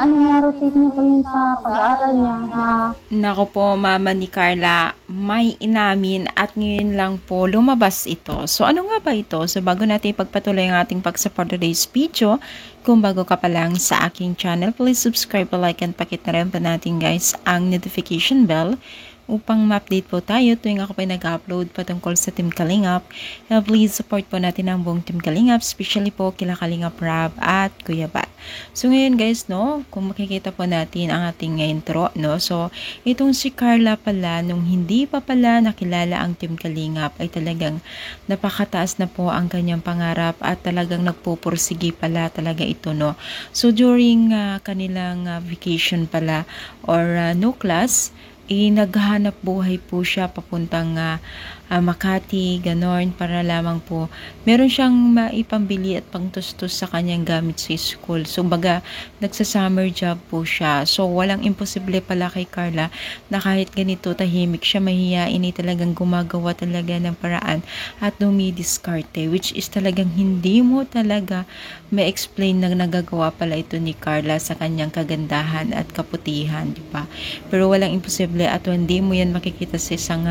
ano nga rotate niya po yun sa pag-aaral niya na Nako po, mama ni Carla, may inamin at ngayon lang po lumabas ito. So ano nga ba ito? So bago natin ipagpatuloy ang ating pag-support today's video, kung bago ka pa lang sa aking channel, please subscribe, like, and pakita rin pa natin guys ang notification bell upang ma-update po tayo tuwing ako pa nag-upload patungkol sa Team Kalingap. And please support po natin ang buong Team Kalingap, especially po kila Kalingap Rab at Kuya Bat. So ngayon guys, no, kung makikita po natin ang ating intro, no, so itong si Carla pala, nung hindi pa pala nakilala ang Team Kalingap, ay talagang napakataas na po ang kanyang pangarap at talagang nagpupursige pala talaga ito, no. So during kanilang vacation pala or no class, naghahanap buhay po siya papuntang Makati, ganon, para lamang po meron siyang maipambili at pangtustos sa kanyang gamit sa school. So baga nagsa-summer job po siya. So walang imposible pala kay Carla na kahit ganito tahimik siya, mahihain, talagang gumagawa talaga ng paraan at dumidiskarte, which is talagang hindi mo talaga ma-explain na nagagawa pala ito ni Carla sa kanyang kagandahan at kaputihan, di ba? Pero walang imposible at hindi mo yan makikita sa isang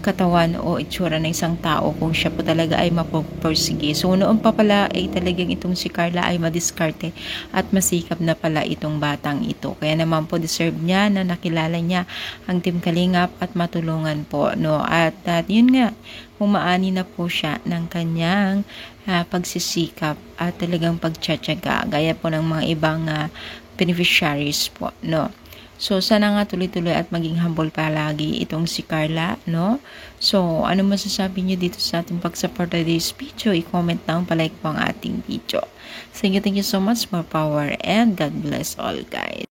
katawan o itsura ng isang tao kung siya po talaga ay mapupursige. So noon pa pala ay talagang itong si Carla ay madiskarte at masikap na pala itong batang ito. Kaya naman po deserve niya na nakilala niya ang Team Kalingap at matulungan po, no. At yun nga, humaani na po siya ng kanyang pagsisikap at talagang pagtsatsaga gaya po ng mga ibang beneficiaries po, no. So, sana nga tuloy-tuloy at maging humble palagi itong si Carla, no? So, ano masasabi niyo dito sa ating pag-support this video? I-comment down, palike po ang ating video. Thank you so much, more power, and God bless all, guys.